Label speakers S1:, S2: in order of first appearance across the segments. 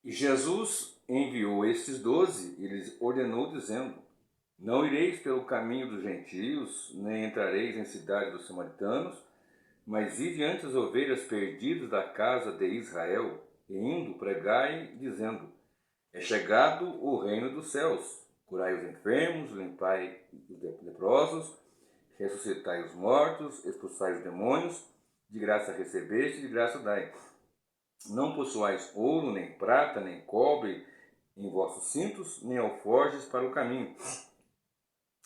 S1: E Jesus enviou estes 12 e lhes ordenou, dizendo: Não ireis pelo caminho dos gentios, nem entrareis em cidade dos samaritanos, mas ide ante as ovelhas perdidas da casa de Israel, e indo pregai, dizendo: É chegado o reino dos céus. Curai os enfermos, limpai os leprosos, ressuscitai os mortos, expulsai os demônios, de graça recebeste, de graça dai. Não possuais ouro, nem prata, nem cobre em vossos cintos, nem alforjes para o caminho,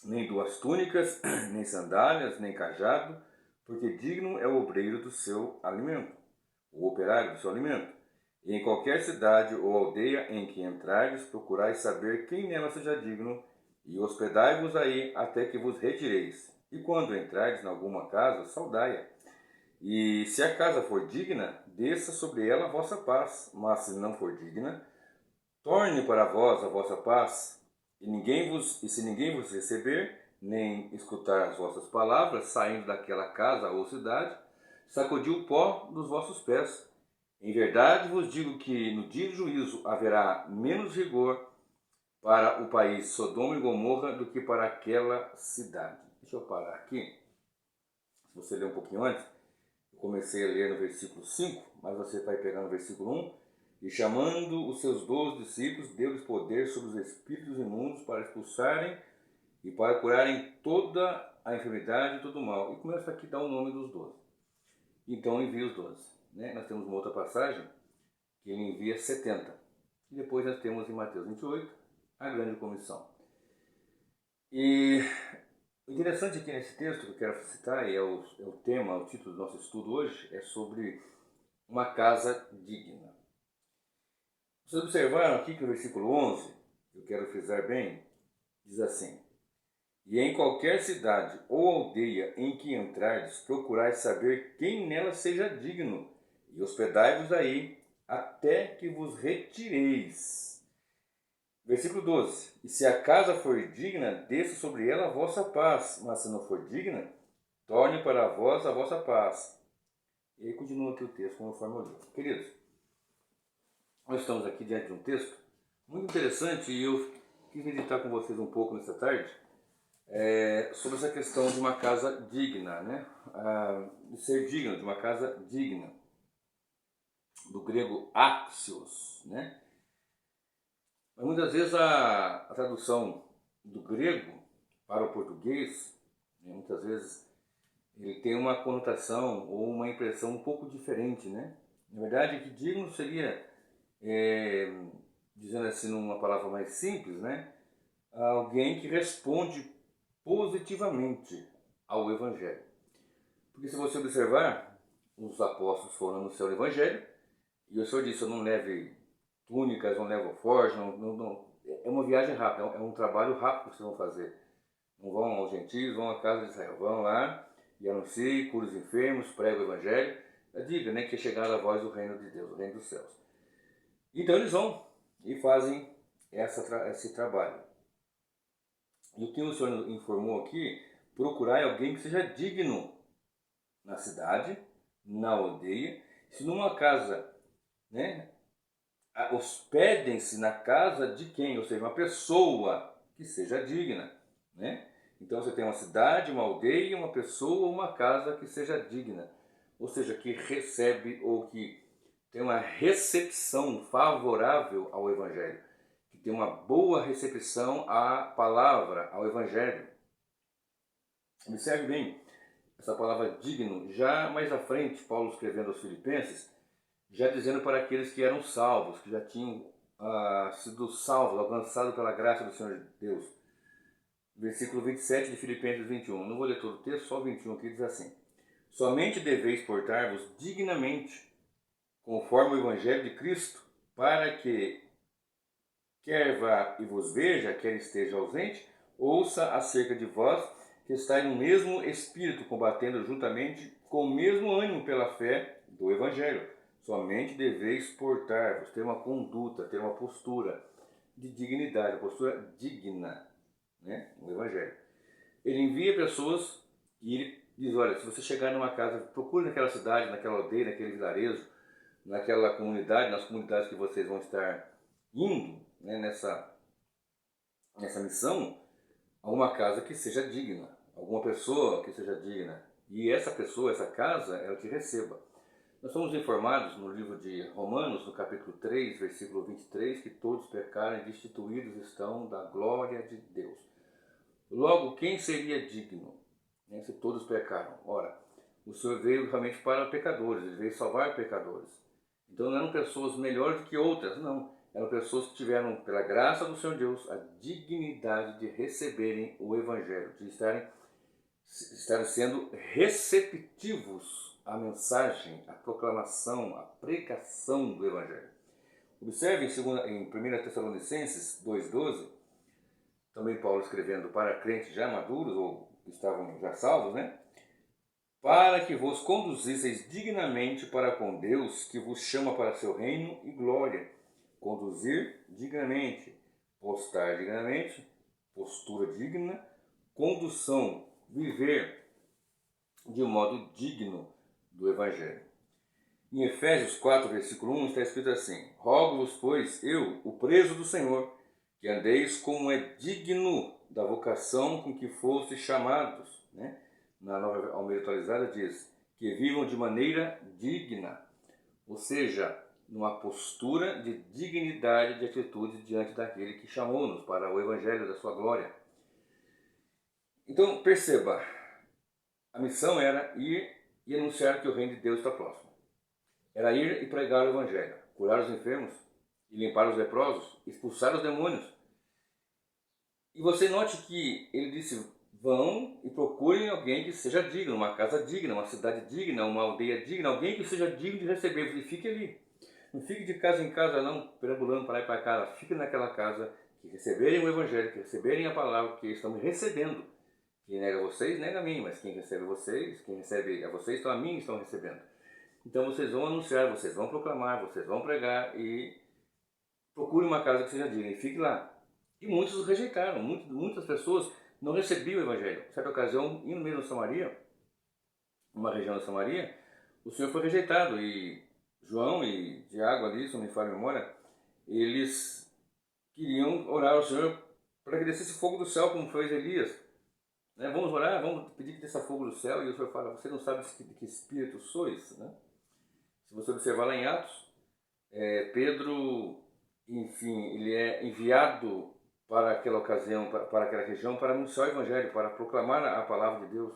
S1: nem duas túnicas, nem sandálias, nem cajado, porque digno é o obreiro do seu alimento, o operário do seu alimento. E em qualquer cidade ou aldeia em que entrardes, procurais saber quem nela seja digno, e hospedai-vos aí até que vos retireis. E quando entrardes em alguma casa, saudai-a. E se a casa for digna, desça sobre ela a vossa paz, mas se não for digna, torne para vós a vossa paz. E se ninguém vos receber, nem escutar as vossas palavras, saindo daquela casa ou cidade, sacudiu o pó dos vossos pés. Em verdade vos digo que no dia do juízo haverá menos rigor para o país Sodoma e Gomorra do que para aquela cidade. Deixa eu parar aqui. Se você ler um pouquinho antes, eu comecei a ler no versículo 5, mas você vai pegar no versículo 1. E chamando os seus 12 discípulos, deu-lhes poder sobre os espíritos imundos para expulsarem e para curarem toda a enfermidade e todo o mal. E começa aqui a dar o nome dos 12. Então envia os 12. Nós temos uma outra passagem que ele envia 70. E depois nós temos em Mateus 28 a grande comissão. E o interessante aqui nesse texto que eu quero citar, e é o tema, o título do nosso estudo hoje, é sobre uma casa digna. Vocês observaram aqui que o versículo 11, eu quero frisar bem, diz assim: E em qualquer cidade ou aldeia em que entrardes, procurai saber quem nela seja digno, e hospedai-vos aí, até que vos retireis. Versículo 12: E se a casa for digna, desça sobre ela a vossa paz, mas se não for digna, torne para vós a vossa paz. E aí continua aqui o texto, conforme eu li. Queridos, nós estamos aqui diante de um texto muito interessante e eu quis meditar com vocês um pouco nessa tarde sobre essa questão de uma casa digna, de ser digno, de uma casa digna, do grego axios, né? Mas muitas vezes a tradução do grego para o português, muitas vezes ele tem uma conotação ou uma impressão um pouco diferente, né? Na verdade, que digno seria, dizendo assim numa palavra mais simples, né? Alguém que responde positivamente ao Evangelho. Porque se você observar, os apóstolos foram anunciar o Evangelho, e o Senhor disse: Eu não leve túnicas, não levo forja, é uma viagem rápida, é um trabalho rápido que vocês vão fazer. Não vão aos gentios, vão à casa de Israel, vão lá e anunciem, cure os enfermos, prega o Evangelho, diga, né, que é chegada a voz do reino de Deus, do reino dos céus. Então eles vão e fazem esse trabalho. E o que o Senhor informou aqui, procurar alguém que seja digno na cidade, na aldeia, se numa casa, né, hospedem-se na casa de quem? Ou seja, uma pessoa que seja digna, né? Então você tem uma cidade, uma aldeia, uma pessoa, uma casa que seja digna. Ou seja, que recebe ou que tem uma recepção favorável ao Evangelho. Que tem uma boa recepção à palavra, ao Evangelho. Observe bem essa palavra digno. Já mais à frente, Paulo escrevendo aos Filipenses, já dizendo para aqueles que eram salvos, que já tinham sido salvos, alcançados pela graça do Senhor Deus. Versículo 27 de Filipenses 21. Não vou ler todo o texto, só o 21 aqui diz assim: Somente deveis portar-vos dignamente, conforme o Evangelho de Cristo, para que, quer vá e vos veja, quer esteja ausente, ouça acerca de vós, que estáis no mesmo Espírito, combatendo juntamente com o mesmo ânimo pela fé do Evangelho. Somente deveis portar-vos, ter uma conduta, ter uma postura de dignidade, postura digna, né, no Evangelho. Ele envia pessoas e ele diz: olha, se você chegar numa casa, procure naquela cidade, naquela aldeia, naquele vilarejo, naquela comunidade, nas comunidades que vocês vão estar indo, né, nessa missão, alguma casa que seja digna, alguma pessoa que seja digna. E essa pessoa, essa casa, ela te receba. Nós somos informados no livro de Romanos, no capítulo 3, versículo 23, que todos pecaram e destituídos estão da glória de Deus. Logo, quem seria digno, né, se todos pecaram? Ora, o Senhor veio realmente para pecadores, Ele veio salvar pecadores. Então não eram pessoas melhores do que outras, não. Eram pessoas que tiveram, pela graça do Senhor Deus, a dignidade de receberem o Evangelho, de estarem sendo receptivos à mensagem, à proclamação, à pregação do Evangelho. Observe em 1 Tessalonicenses 2,12, também Paulo escrevendo para crentes já maduros, ou que estavam já salvos, né? Para que vos conduzisseis dignamente para com Deus, que vos chama para seu reino e glória. Conduzir dignamente, postar dignamente, postura digna, condução, viver de um modo digno do Evangelho. Em Efésios 4, versículo 1, está escrito assim: Rogo-vos, pois, eu, o preso do Senhor, que andeis como é digno da vocação com que fostes chamados. Né? Na Nova Almeida Atualizada diz que vivam de maneira digna, ou seja, numa postura de dignidade de atitude diante daquele que chamou-nos para o Evangelho da sua glória. Então, perceba, a missão era ir e anunciar que o reino de Deus está próximo. Era ir e pregar o Evangelho, curar os enfermos, e limpar os leprosos, expulsar os demônios. E você note que ele disse, vão e procurem alguém que seja digno, uma casa digna, uma cidade digna, uma aldeia digna, alguém que seja digno de receber, e fique ali. Não fique de casa em casa não, perambulando para lá e para cá, fique naquela casa, que receberem o Evangelho, que receberem a palavra, que estão recebendo. Quem nega vocês, nega a mim, mas quem recebe vocês, quem recebe a vocês, então a mim estão recebendo. Então vocês vão anunciar, vocês vão proclamar, vocês vão pregar e procure uma casa que seja digna e fique lá. E muitos os rejeitaram, muitas pessoas não recebiam o Evangelho. Em certa ocasião, indo mesmo a Samaria, uma região da Samaria, o Senhor foi rejeitado e João e Tiago ali, se não me falha a memória, eles queriam orar ao Senhor para que descesse fogo do céu, como fez Elias. Né? Vamos orar, vamos pedir que desça fogo do céu. E o Senhor fala, você não sabe de que espírito sois? Né? Se você observar lá em Atos, Pedro, enfim, ele é enviado para aquela ocasião, para aquela região, para anunciar o Evangelho, para proclamar a palavra de Deus.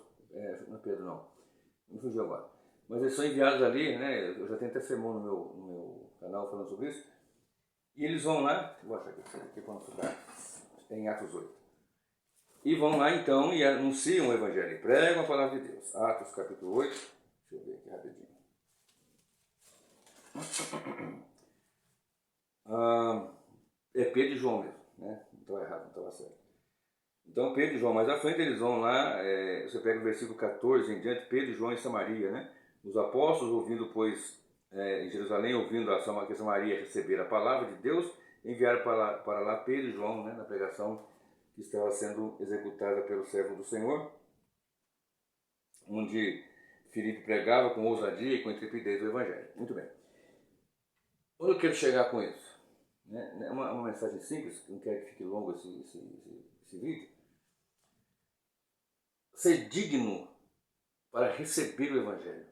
S1: Não é Pedro, não. Não fugiu agora. Mas eles são enviados ali, né? Eu já tenho até sermão no meu canal falando sobre isso. E eles vão lá, vou achar aqui para não ficar, em Atos 8. E vão lá então e anunciam o Evangelho, pregam a palavra de Deus. Atos capítulo 8, deixa eu ver aqui rapidinho. É Pedro e João mesmo, né? Não estava errado, não estava certo. Então Pedro e João, mais à frente eles vão lá, você pega o versículo 14 em diante, Pedro e João em Samaria, né? Os apóstolos ouvindo, pois, em Jerusalém, ouvindo que Samaria receber a palavra de Deus, enviaram para lá Pedro e João, né? Na pregação que estava sendo executada pelo servo do Senhor, onde Filipe pregava com ousadia e com intrepidez o Evangelho. Muito bem. Onde eu quero chegar com isso? É uma mensagem simples, não quero que fique longo esse vídeo. Ser digno para receber o Evangelho,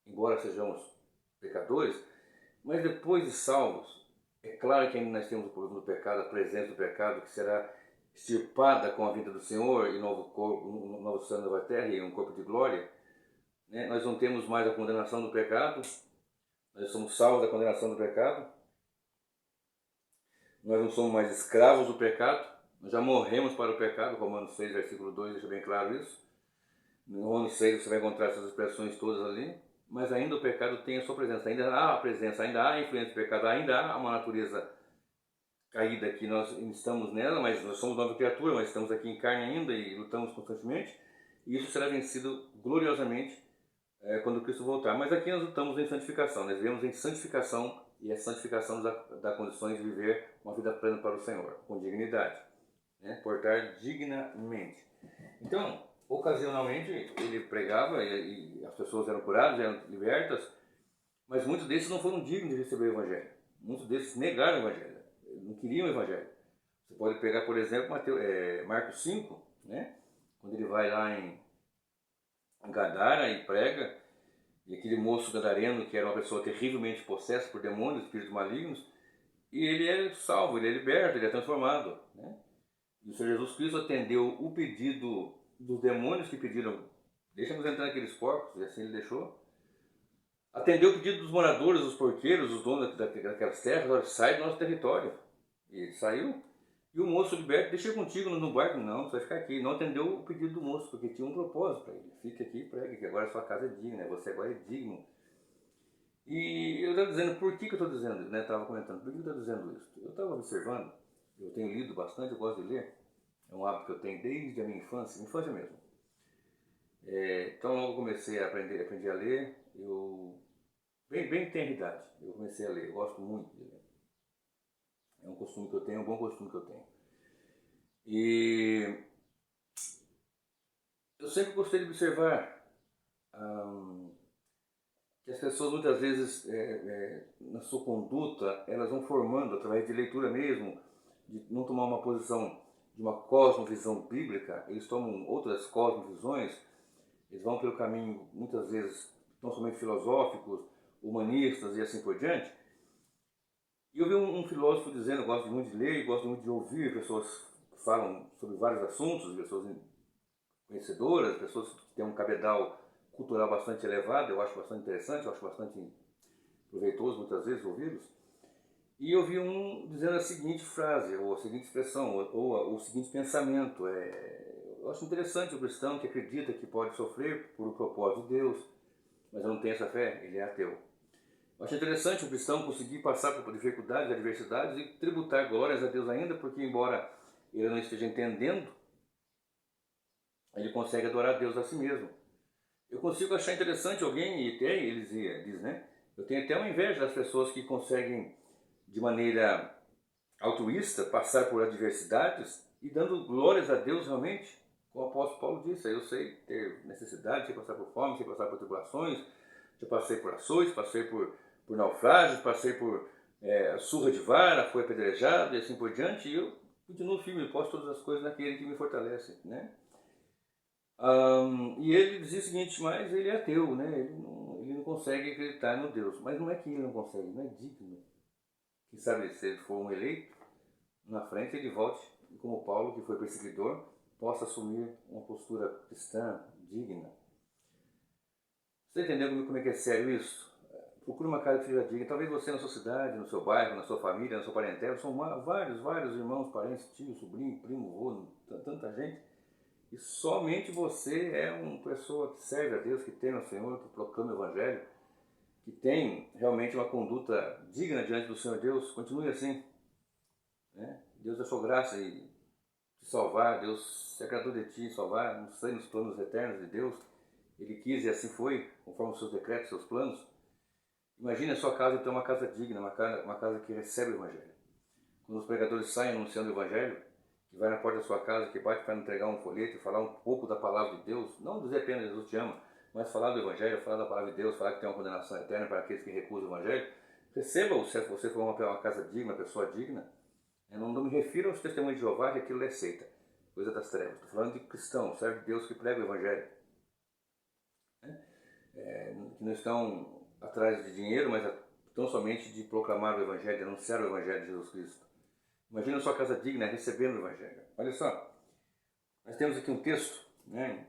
S1: embora sejamos pecadores, mas depois de salvos, é claro que ainda nós temos o problema do pecado, a presença do pecado, que será extirpada com a vinda do Senhor e novo corpo, um novo céu e nova terra e um corpo de glória. Né? Nós não temos mais a condenação do pecado, nós somos salvos da condenação do pecado, nós não somos mais escravos do pecado, nós já morremos para o pecado, Romanos 6, versículo 2 deixa bem claro isso. No Romanos 6 você vai encontrar essas expressões todas ali, mas ainda o pecado tem a sua presença, ainda há a presença, ainda há a influência do pecado, ainda há uma natureza caída que nós estamos nela, mas nós somos nova criatura, mas estamos aqui em carne ainda e lutamos constantemente, e isso será vencido gloriosamente quando Cristo voltar. Mas aqui nós lutamos em santificação, nós vivemos em santificação, e a santificação nos dá condições de viver uma vida plena para o Senhor, com dignidade, né? Portar dignamente. Então, ocasionalmente ele pregava e as pessoas eram curadas, eram libertas, Mas muitos desses não foram dignos de receber o Evangelho. Muitos desses negaram o Evangelho, não queriam o Evangelho. Você pode pegar, por exemplo, Marcos 5, né? Quando ele vai lá em Gadara e prega, e aquele moço gadareno, que era uma pessoa terrivelmente possessa por demônios, espíritos malignos, e ele é salvo, ele é liberto, ele é transformado, né? E o Senhor Jesus Cristo atendeu o pedido dos demônios que pediram, deixa-nos entrar naqueles porcos, e assim ele deixou. Atendeu o pedido dos moradores, dos porqueiros, dos donos daquelas terras, olha, sai do nosso território. E ele saiu. E o moço liberto, deixa eu contigo no barco. Não, você vai ficar aqui. Não atendeu o pedido do moço, porque tinha um propósito para ele. Fique aqui e pregue, que agora a sua casa é digna, você agora é digno. E eu estava dizendo, por que eu estou dizendo isso? Né? Estava comentando, por que eu estou dizendo isso? Eu estava observando, eu tenho lido bastante, eu gosto de ler. É um hábito que eu tenho desde a minha infância mesmo. Então logo comecei a aprendi a ler, bem tenra idade, eu comecei a ler, eu gosto muito de ler. É um costume que eu tenho, é um bom costume que eu tenho. E eu sempre gostei de observar que as pessoas muitas vezes, na sua conduta, elas vão formando, através de leitura mesmo, de não tomar uma posição de uma cosmovisão bíblica, eles tomam outras cosmovisões, eles vão pelo caminho, muitas vezes, não somente filosóficos, humanistas e assim por diante. E eu vi um filósofo dizendo, eu gosto muito de ler e gosto muito de ouvir pessoas que falam sobre vários assuntos, pessoas conhecedoras, pessoas que têm um cabedal cultural bastante elevado, eu acho bastante interessante, eu acho bastante proveitoso muitas vezes ouvi-los. E eu vi um dizendo a seguinte frase, ou a seguinte expressão, ou o seguinte pensamento. Eu acho interessante o cristão que acredita que pode sofrer por um propósito de Deus, mas não tem essa fé, ele é ateu. Eu acho interessante o cristão conseguir passar por dificuldades, adversidades e tributar glórias a Deus ainda, porque embora ele não esteja entendendo, ele consegue adorar a Deus a si mesmo. Eu consigo achar interessante alguém, e até eles diz, né? Eu tenho até uma inveja das pessoas que conseguem, de maneira altruísta, passar por adversidades e dando glórias a Deus realmente. Como o apóstolo Paulo disse, eu sei ter necessidade, sei passar por fome, sei passar por tribulações, já passei por açoites, passei por naufrágios, passei por surra de vara, foi apedrejado e assim por diante, e eu continuo firme, posso todas as coisas naquele que me fortalece, né? E ele dizia o seguinte, mas ele é ateu, né? Ele não consegue acreditar no Deus. Mas não é que ele não consegue, não é digno. Quem sabe se ele for um eleito, na frente ele volte, como Paulo, que foi perseguidor, possa assumir uma postura cristã digna. Você entendeu como é que é sério isso? Procure uma casa que seja digna. Talvez você na sua cidade, no seu bairro, na sua família, na sua parentela, são vários irmãos, parentes, tios, sobrinho, primo, vô, tanta gente. E somente você é uma pessoa que serve a Deus, que teme ao Senhor, que proclama o Evangelho, que tem realmente uma conduta digna diante do Senhor Deus. Continue assim, né? Deus da sua graça e te salvar, Deus se agradou de ti salvar, não sei, nos planos eternos de Deus. Ele quis e assim foi, conforme os seus decretos, seus planos. Imagine a sua casa ter uma casa digna, uma casa que recebe o Evangelho. Quando os pregadores saem anunciando o Evangelho, que vai na porta da sua casa, que bate para entregar um folheto e falar um pouco da palavra de Deus, não dizer apenas Jesus te ama, mas falar do Evangelho, falar da palavra de Deus, falar que tem uma condenação eterna para aqueles que recusam o Evangelho, receba-o se você for uma casa digna, uma pessoa digna. Eu não me refiro aos testemunhos de Jeová, que aquilo é seita, coisa das trevas. Estou falando de cristãos, serve de Deus que prega o Evangelho. Que não estão atrás de dinheiro, mas tão somente de proclamar o Evangelho, de anunciar o Evangelho de Jesus Cristo. Imagina a sua casa digna recebendo o Evangelho. Olha só, nós temos aqui um texto, né?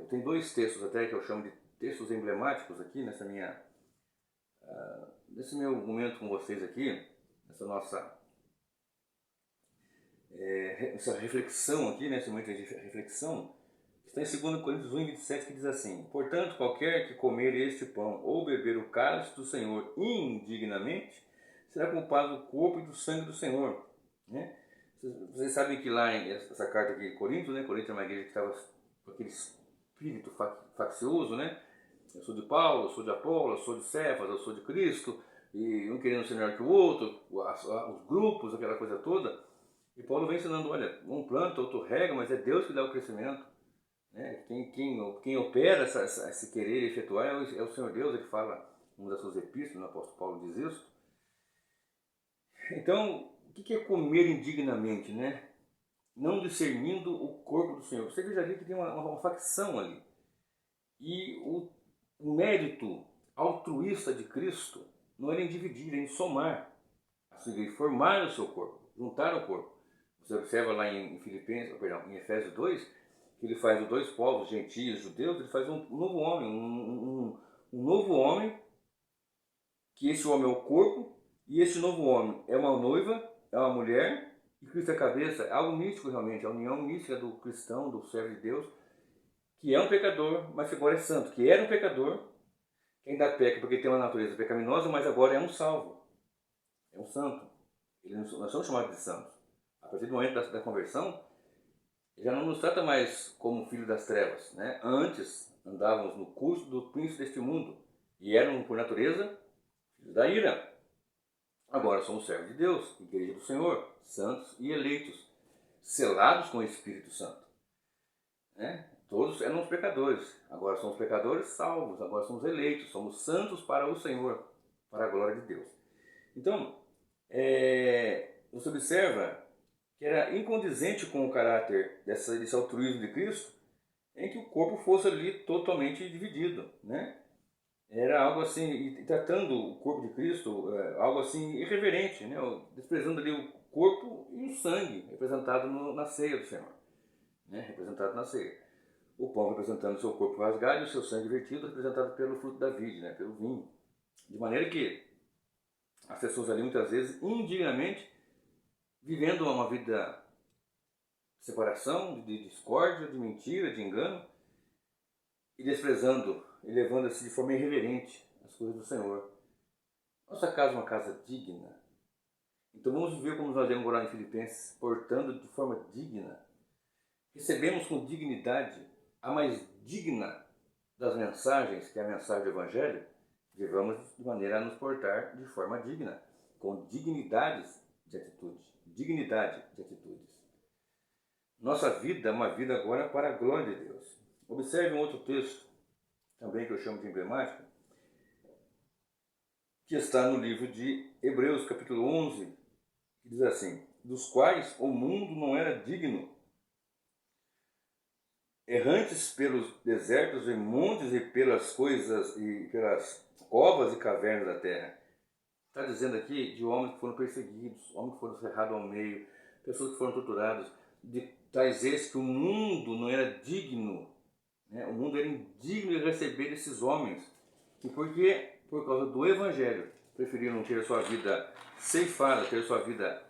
S1: Tem dois textos até que eu chamo de textos emblemáticos aqui nesse meu momento com vocês aqui, nessa nossa essa reflexão aqui, nesse momento de reflexão, está em 2 Coríntios 1:27, que diz assim: portanto, qualquer que comer este pão ou beber o cálice do Senhor indignamente, será culpado do corpo e do sangue do Senhor. Né? Vocês sabem que lá essa carta aqui de Coríntios, né? Coríntios é uma igreja que estava com aquele espírito faccioso, né? Eu sou de Paulo, eu sou de Apolo, eu sou de Cefas, eu sou de Cristo, e um querendo ser melhor que o outro, os grupos, aquela coisa toda. E Paulo vem ensinando, olha, um planta, outro rega, mas é Deus que dá o crescimento. Né? Quem opera esse querer efetuar é o Senhor Deus, ele fala uma das suas epístolas, o apóstolo Paulo diz isso. Então, o que é comer indignamente, né? Não discernindo o corpo do Senhor. Você veja ali que tem uma facção ali. E o mérito altruísta de Cristo não era em dividir, era em somar, assim, formar o seu corpo, juntar o corpo. Você observa lá em em Efésios 2, que ele faz os dois povos, gentios e judeus, ele faz um novo homem, um novo homem, que esse homem é o corpo, e esse novo homem é uma noiva, é uma mulher, e Cristo é a cabeça. É algo místico realmente, a união mística do cristão, do servo de Deus, que é um pecador, mas que agora é santo, que era um pecador, que ainda peca porque tem uma natureza pecaminosa, mas agora é um salvo, é um santo. Nós somos chamados de santos. A partir do momento da conversão, ele já não nos trata mais como filho das trevas, né? Antes andávamos no curso do príncipe deste mundo e eram, por natureza, filhos da ira. Agora somos servos de Deus, igreja do Senhor, santos e eleitos, selados com o Espírito Santo, né? Todos éramos pecadores, agora somos pecadores salvos, agora somos eleitos, somos santos para o Senhor, para a glória de Deus. Então, você observa que era incondizente com o caráter desse altruísmo de Cristo, em que o corpo fosse ali totalmente dividido, né? Era algo assim, e tratando o corpo de Cristo, algo assim irreverente, né? Desprezando ali o corpo e o sangue, representado na ceia do Senhor, né? Representado na ceia. O pão representando o seu corpo rasgado e o seu sangue vertido, representado pelo fruto da vide, né? Pelo vinho. De maneira que as pessoas ali, muitas vezes, indignamente, vivendo uma vida de separação, de discórdia, de mentira, de engano, e desprezando e levando-se de forma irreverente as coisas do Senhor. Nossa casa é uma casa digna. Então vamos viver como nós vemos orar em Filipenses, portando de forma digna. Recebemos com dignidade a mais digna das mensagens, que é a mensagem do Evangelho. Vivamos de maneira a nos portar de forma digna, com dignidades de atitude, dignidade de atitudes. Nossa vida é uma vida agora para a glória de Deus. Observe um outro texto, também que eu chamo de emblemático, que está no livro de Hebreus, capítulo 11, que diz assim: dos quais o mundo não era digno, errantes pelos desertos e montes e pelas coisas e pelas covas e cavernas da terra. Está dizendo aqui de homens que foram perseguidos, homens que foram cerrados ao meio, pessoas que foram torturadas, de tais esses que o mundo não era digno, né? O mundo era indigno de receber esses homens, e porque, por causa do Evangelho, preferiram ter a sua vida ceifada, ter a sua vida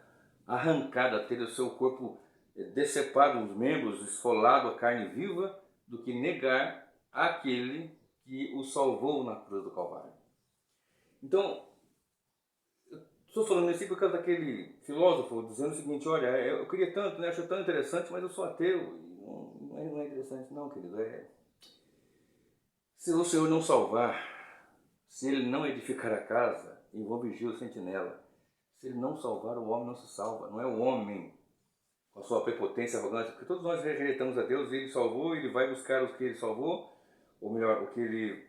S1: arrancada, ter o seu corpo decepado, os membros, esfolado, a carne viva, do que negar aquele que o salvou na cruz do Calvário. Então, estou falando isso por causa daquele filósofo dizendo o seguinte: olha, eu queria tanto, né, acho tão interessante, mas eu sou ateu. Não é interessante não, querido. Se o Senhor não salvar, se Ele não edificar a casa, envolve vigia o sentinela. Se Ele não salvar, o homem não se salva. Não é o homem com a sua prepotência, arrogância, porque todos nós rejeitamos a Deus, e Ele salvou, Ele vai buscar os que Ele salvou, ou melhor, o que Ele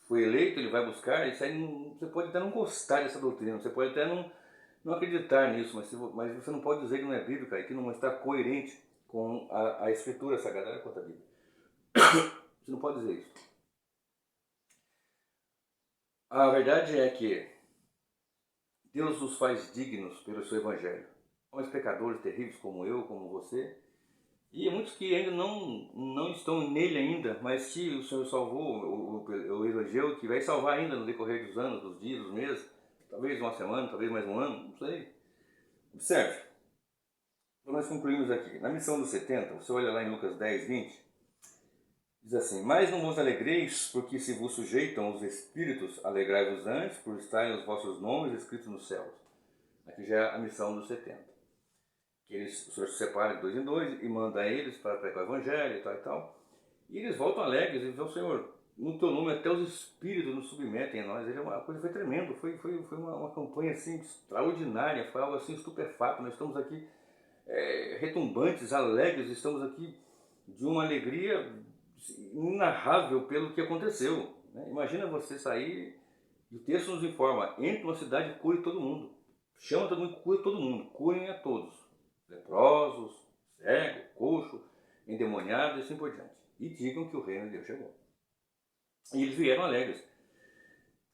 S1: foi eleito, Ele vai buscar. Isso aí você pode até não gostar dessa doutrina, você pode até não acreditar nisso, mas você não pode dizer que não é bíblica e que não está coerente com a Escritura Sagrada quanto a Bíblia. Você não pode dizer isso. A verdade é que Deus nos faz dignos pelo seu Evangelho. Homens pecadores terríveis como eu, como você, e muitos que ainda não estão nele ainda, mas que o Senhor salvou, o elogio, que vai salvar ainda no decorrer dos anos, dos dias, dos meses, talvez uma semana, talvez mais um ano, não sei. Observe, então nós concluímos aqui. Na missão dos 70, você olha lá em Lucas 10, 20, diz assim: mas não vos alegreis, porque se vos sujeitam os espíritos, alegrai-vos antes, por estarem os vossos nomes escritos nos céus. Aqui já é a missão dos 70. Que eles, o Senhor se separa de dois em dois e manda eles para pregar o Evangelho e tal e tal. E eles voltam alegres e dizem: Senhor, no teu nome até os espíritos nos submetem a nós. A coisa foi tremenda, foi uma campanha assim extraordinária, foi algo assim estupefato. Nós estamos aqui retumbantes, alegres, estamos aqui de uma alegria inarrável pelo que aconteceu, né? Imagina você sair E o texto nos informa, entre uma cidade e cure todo mundo. Chama todo mundo, cure todo mundo, curem a todos. Leprosos, cego, coxo, endemoniado e assim por diante. E digam que o reino de Deus chegou. E eles vieram alegres,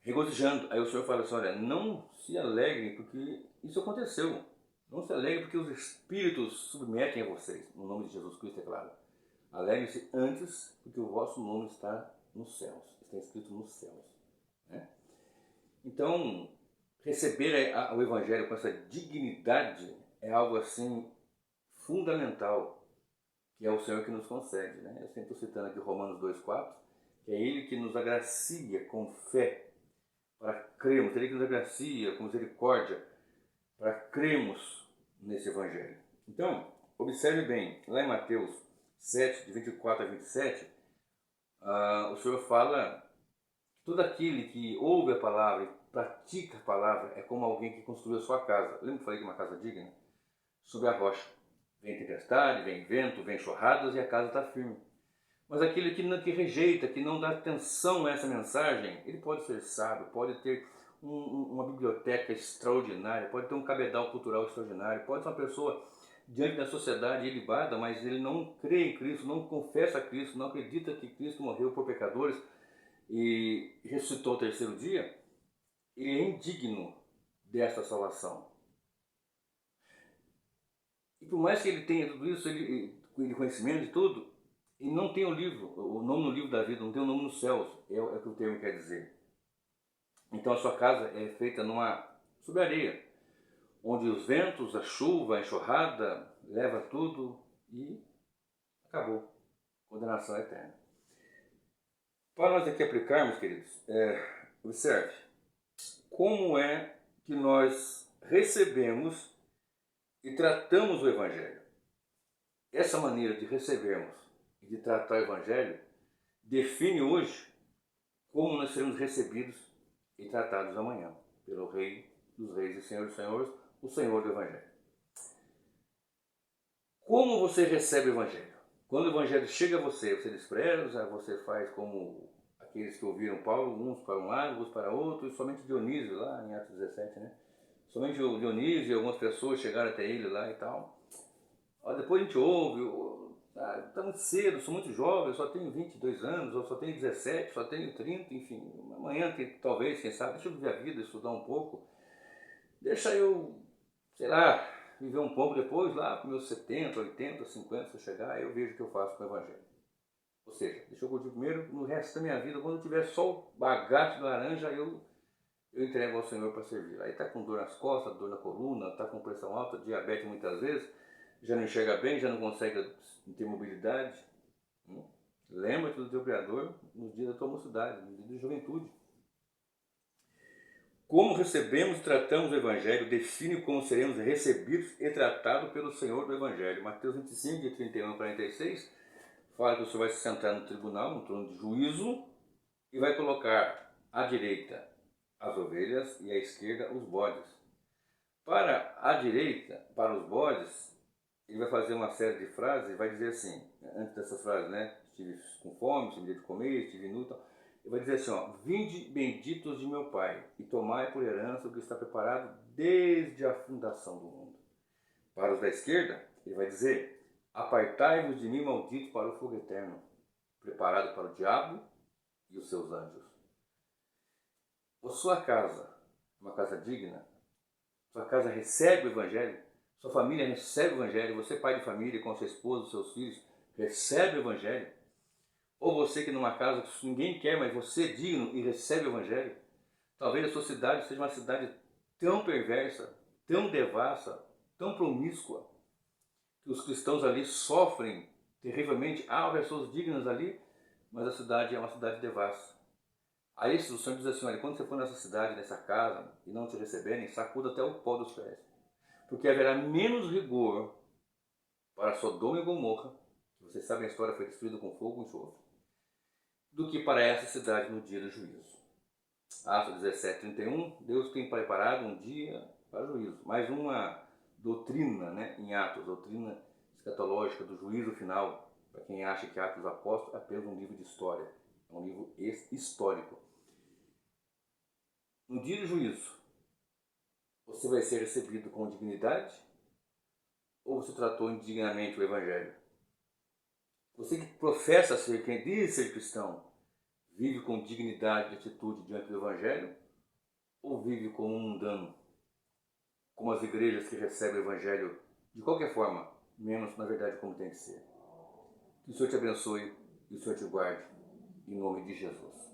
S1: regozijando. Aí o Senhor fala assim, olha, não se alegrem porque isso aconteceu. Não se alegrem porque os espíritos submetem a vocês. No nome de Jesus Cristo, é claro. Alegrem-se antes porque o vosso nome está nos céus. Está escrito nos céus. Né? Então, receber o Evangelho com essa dignidade é algo assim fundamental, que é o Senhor que nos concede. Né? Eu sempre estou citando aqui Romanos 2,4, que é Ele que nos agracia com fé para crermos, Ele que nos agracia com misericórdia para crermos nesse Evangelho. Então, observe bem, lá em Mateus 7, de 24 a 27, o Senhor fala que todo aquele que ouve a palavra e pratica a palavra é como alguém que construiu a sua casa. Lembra que eu falei que uma casa digna? Sobre a rocha. Vem tempestade, vem vento, vem enxurradas e a casa está firme. Mas aquele que rejeita, que não dá atenção a essa mensagem, ele pode ser sábio, pode ter uma biblioteca extraordinária, pode ter um cabedal cultural extraordinário, pode ser uma pessoa diante da sociedade ilibada, mas ele não crê em Cristo, não confessa Cristo, não acredita que Cristo morreu por pecadores e ressuscitou ao terceiro dia, ele é indigno desta salvação. E por mais que ele tenha tudo isso, ele conhecimento de tudo, ele não tem o livro, o nome no livro da vida, não tem o nome nos céus, é o que o termo quer dizer. Então a sua casa é feita sobre areia, onde os ventos, a chuva, a enxurrada, leva tudo e acabou. Condenação eterna. Para nós aqui aplicarmos, queridos, observe, como é que nós recebemos e tratamos o Evangelho. Essa maneira de recebermos e de tratar o Evangelho define hoje como nós seremos recebidos e tratados amanhã pelo Rei dos Reis e Senhor dos Senhores, o Senhor do Evangelho. Como você recebe o Evangelho? Quando o Evangelho chega a você despreza, você faz como aqueles que ouviram Paulo, uns para um lado, outros para outro, e somente Dionísio, lá em Atos 17, né? Somente o Dionísio e algumas pessoas chegaram até ele lá e tal. Depois a gente ouve, está muito cedo, sou muito jovem, só tenho 22 anos, ou só tenho 17, só tenho 30, enfim, amanhã talvez, quem sabe, deixa eu viver a vida, estudar um pouco, deixa eu, sei lá, viver um pouco depois, lá para meus 70, 80, 50, se eu chegar, eu vejo o que eu faço com o Evangelho. Ou seja, deixa eu curtir primeiro, no resto da minha vida, quando eu tiver só o bagaço de laranja, eu entrego ao Senhor para servir. Aí está com dor nas costas, dor na coluna, está com pressão alta, diabetes muitas vezes, já não enxerga bem, já não consegue ter mobilidade. Lembra-te do teu Criador nos dias da tua mocidade, nos dias da juventude. Como recebemos e tratamos o Evangelho define como seremos recebidos e tratados pelo Senhor do Evangelho. Mateus 25, de 31 a 46, fala que o Senhor vai se sentar no tribunal, no trono de juízo, e vai colocar à direita as ovelhas e à esquerda os bodes. Para a direita, para os bodes, ele vai fazer uma série de frases e vai dizer assim, antes dessas frases, né? Estive com fome, tive de comer, estive nu, tal. Ele vai dizer assim, vinde benditos de meu Pai e tomai por herança o que está preparado desde a fundação do mundo. Para os da esquerda, ele vai dizer, apartai-vos de mim, maldito, para o fogo eterno, preparado para o diabo e os seus anjos. A sua casa, uma casa digna, sua casa recebe o Evangelho, sua família recebe o Evangelho, você pai de família com sua esposa, seus filhos, recebe o Evangelho, ou você que numa casa que ninguém quer, mas você é digno e recebe o Evangelho, talvez a sua cidade seja uma cidade tão perversa, tão devassa, tão promíscua, que os cristãos ali sofrem terrivelmente. Há pessoas dignas ali, mas a cidade é uma cidade devassa. Aí o Senhor diz assim, olha, quando você for nessa cidade, nessa casa, e não te receberem, sacuda até o pó dos pés. Porque haverá menos rigor para Sodoma e Gomorra, que vocês sabem a história foi destruída com fogo e enxofre, do que para essa cidade no dia do juízo. Atos 17, 31, Deus tem preparado um dia para o juízo. Mais uma doutrina, né, em Atos, doutrina escatológica do juízo final, para quem acha que Atos dos Apóstolos é apenas um livro de história, é um livro histórico. No dia do juízo, você vai ser recebido com dignidade ou você tratou indignamente o Evangelho? Você que professa ser quem diz ser cristão, vive com dignidade e atitude diante do Evangelho ou vive como um mundano, como as igrejas que recebem o Evangelho de qualquer forma, menos na verdade como tem que ser? Que o Senhor te abençoe e o Senhor te guarde, em nome de Jesus.